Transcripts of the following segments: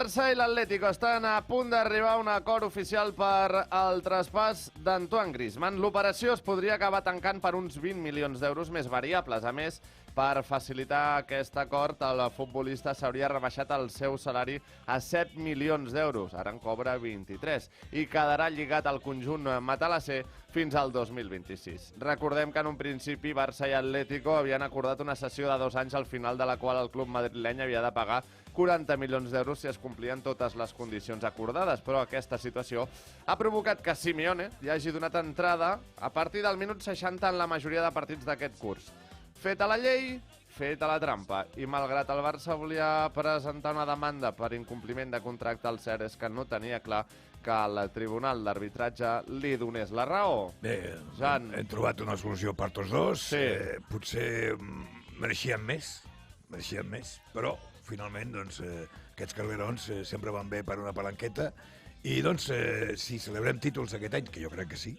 Barça i l'Atlético estan a punt d'arribar a un acord oficial per al traspàs d'Antoine Griezmann. L'operació es podria acabar tancant per uns 20 milions d'euros més variables. A més, per facilitar aquest acord, el futbolista s'hauria rebaixat el seu salari a 7 milions d'euros. Ara en cobra 23. I quedarà lligat al conjunt matalasser fins al 2026. Recordem que en un principi Barça i Atlético havien acordat una sessió de 2 anys al final de la qual el club madrileny havia de pagar 40 milions d'euros si es complien totes les condicions acordades, però aquesta situació ha provocat que Simeone hi hagi donat entrada a partir del minut 60 en la majoria de partits d'aquest curs. Feta la llei, feta la trampa. I malgrat el Barça volia presentar una demanda per incompliment de contracte, el cert és que no tenia clar que el Tribunal d'Arbitratge li donés la raó. Bé, Jan. hem trobat una solució per tots dos. Sí. Potser mereixien més, però finalment doncs, aquests calderons sempre van bé per una palanqueta i doncs, si celebrem títols aquest any, que jo crec que sí,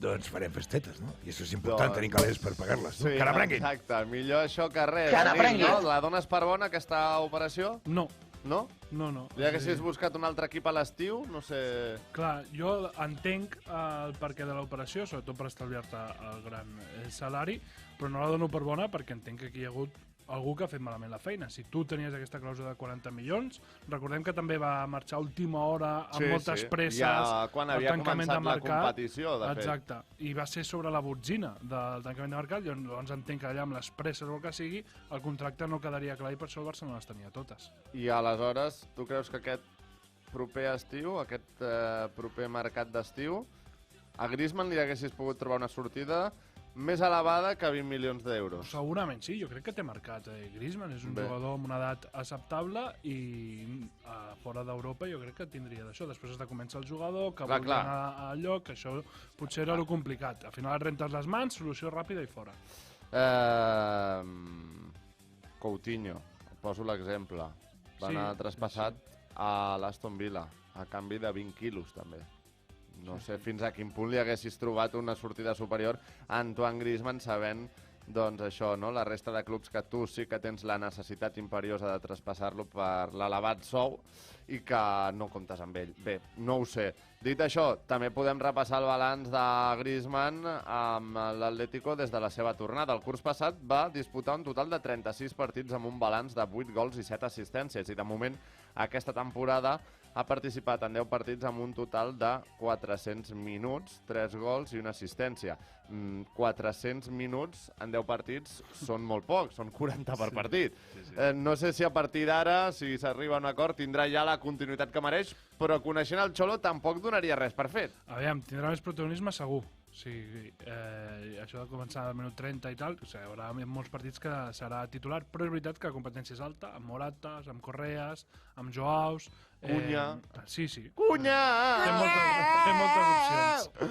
doncs farem festetes, no? I això és important, tenir calés per pagar-les. Sí, que n'aprenguin! exacte, millor això que res. Que n'aprenguin! No? La dones per bona, aquesta operació? No, No? no. Ja que si has buscat un altre equip a l'estiu, no sé... Clar, jo entenc el perquè de l'operació, sobretot per estalviar-te el gran salari, però no la dono per bona perquè entenc que aquí hi ha hagut algú que ha fet malament la feina. Si tu tenies aquesta clàusula de 40 milions, recordem que també va marxar a última hora amb moltes presses, ja quan havia tancament començat de mercat. la competició, de fet. Exacte, i va ser sobre la botzina del tancament de mercat, llavors entenc que allà amb les presses o el que sigui, el contracte no quedaria clar i per això el Barça no les tenia totes. I aleshores, tu creus que aquest proper estiu, aquest proper mercat d'estiu, a Griezmann li haguessis pogut trobar una sortida més elevada que 20 milions d'euros? Segurament sí, jo crec que té mercat. Griezmann és un jugador amb una edat acceptable i fora d'Europa jo crec que tindria d'això. Després has de començar el jugador, que vulgui anar al lloc, que això potser era lo complicat. Al final et rentes les mans, solució ràpida i fora. Coutinho, poso l'exemple. Va anar traspassat a l'Aston Villa, a canvi de 20 quilos també. No sé fins a quin punt li haguessis trobat una sortida superior a Antoine Griezmann sabent doncs això, no? La resta de clubs que tu sí que tens la necessitat imperiosa de traspassar-lo per l'elevat sou i que no comptes amb ell. Bé, no ho sé. Dit això, també podem repassar el balanç de Griezmann amb l'Atlético des de la seva tornada. El curs passat va disputar un total de 36 partits amb un balanç de 8 gols i 7 assistències i de moment aquesta temporada ha participat en 10 partits amb un total de 400 minuts, 3 gols i una assistència. 400 minuts en 10 partits són molt pocs, són 40 per partit. No sé si a partir d'ara, si s'arriba a un acord, tindrà ja la continuïtat que mereix, però coneixent el Xolo tampoc donaria res per fet. Aviam, tindrà més protagonisme segur. O sigui, això de començar al minut 30 i tal, o sigui, hi haurà molts partits que serà titular, però és veritat que la competència és alta, amb Moratas, amb Correas, amb Joaus... Cunha. Sí. Cunha! Té moltes opcions.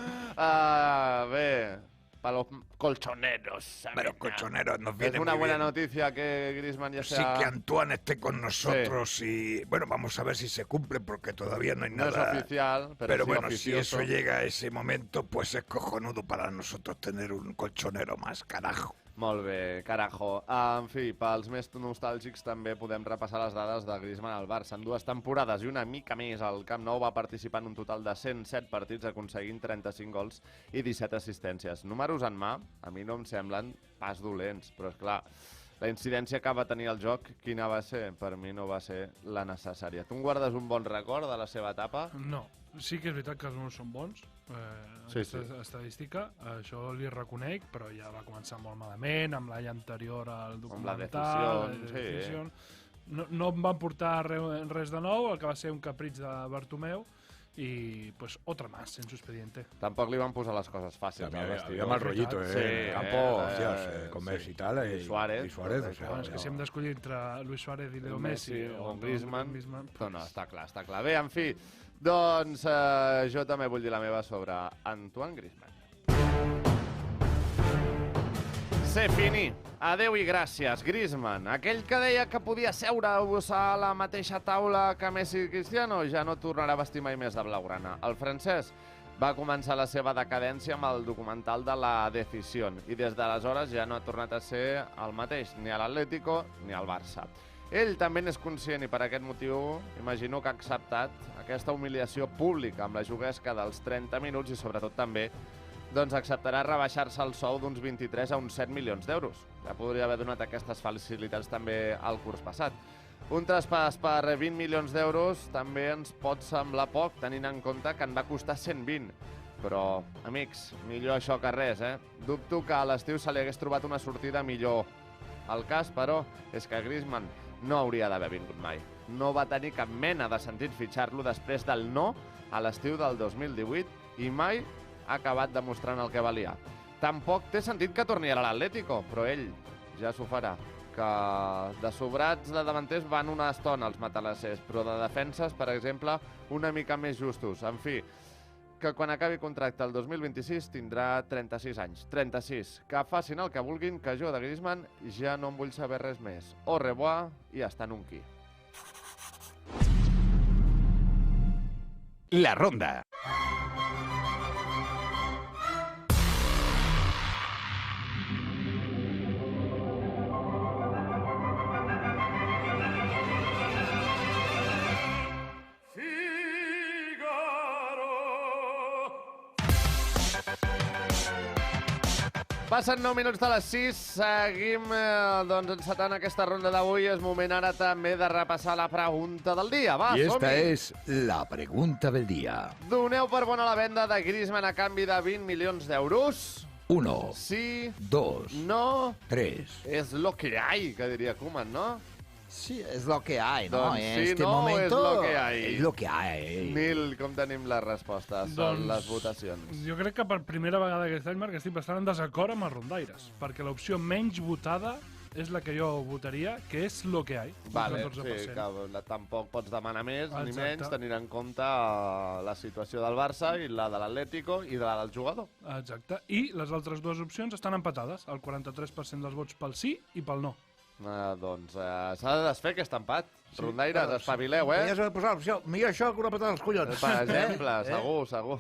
Bé, para los colchoneros. Pero colchoneros nos viene Es una muy buena bien. noticia que Griezmann ya Sí, sea... que Antoine esté con nosotros y... Bueno, vamos a ver si se cumple porque todavía no hay No nada... es oficial, pero sí bueno, oficioso. si eso llega a ese momento, pues es cojonudo para nosotros tener un colchonero más, carajo. Molt bé, carajo. En fi, pels més nostàlgics també podem repassar les dades de Griezmann al Barça. En 2 temporades i una mica més al Camp Nou va participar en un total de 107 partits aconseguint 35 gols i 17 assistències. Números en mà, a mi no em semblen pas dolents, però és clar, la incidència que va tenir el joc, quina va ser? Per mi no va ser la necessària. Tu en guardes un bon record de la seva etapa? No. Sí que és veritat que els números són bons, aquesta estadística, això li reconec, però ja va començar molt malament, amb l'any anterior al documental, amb la decisió. No em van portar res de nou, el que va ser un capritx de Bartomeu, y pues otra más en su expediente. Tampoc li van posar les coses fàcils. Había mal rollito, en el campo, con Messi y tal, y Suárez. O sea, és que si hem d'escollir entre Luis Suárez i Leo Messi o Griezmann, pues... no, està clar. Bé, en fi, doncs jo també vull dir la meva sobre Antoine Griezmann. C'est fini. Adeu i gràcies, Griezmann. Aquell que deia que podia seure-us a la mateixa taula que Messi i Cristiano ja no tornarà a vestir mai més de blaugrana. El francès va començar la seva decadència amb el documental de La Decisión i des d'aleshores ja no ha tornat a ser el mateix, ni a l'Atlético ni al Barça. Ell també n'és conscient i per aquest motiu imagino que ha acceptat aquesta humiliació pública amb la juguesca dels 30 minuts i sobretot també doncs acceptarà rebaixar-se el sou d'uns 23 a uns 7 milions d'euros. Ja podria haver donat aquestes facilitats també al curs passat. Un traspàs per 20 milions d'euros també ens pot semblar poc, tenint en compte que en va costar 120. Però, amics, millor això que res, eh? Dubto que a l'estiu se li hagués trobat una sortida millor. El cas, però, és que Griezmann no hauria d'haver vingut mai. No va tenir cap mena de sentit fitxar-lo després del no a l'estiu del 2018 i mai ha acabat demostrant el que valia. Tampoc té sentit que torni a l'Atlético, però ell ja s'ho farà. Que de sobrats de davanters van una estona els matalassers, però de defenses, per exemple, una mica més justos. En fi, que quan acabi contracte el 2026 tindrà 36 anys. 36. Que facin el que vulguin, que jo de Griezmann ja no en vull saber res més. Au revoir i hasta nunca. La Ronda. Passen 9 minuts de les 6, seguim doncs, encetant aquesta ronda d'avui. És moment ara també de repassar la pregunta del dia. Va, Y esta som-hi! es la pregunta del día. Doneu per bona la venda de Griezmann a canvi de 20 milions d'euros? 1, Sí, 2, no, 3. és lo que hay, que diria Koeman, no? Sí, es lo que hay, ¿no? Doncs En sí, este no, momento es lo que hay. es lo que hay. Nil, com tenim les respostes? Són les votacions. Jo crec que per primera vegada aquest any, Marc, estic bastant en desacord amb els rondaires, perquè l'opció menys votada és la que jo votaria, que és lo que hay. un Vale, 14%. sí, que tampoc pots demanar més ni Exacte. menys, tenint en compte la situació del Barça i la de l'Atlético i la del jugador. Exacte. I les altres dues opcions estan empatades, el 43% dels vots pel sí i pel no. Doncs s'ha de desfer aquest empat. Rondaires, espavileu, Ja eh? s'ha de posar l'opció, millor això que una patada als collons. Per exemple, segur, segur.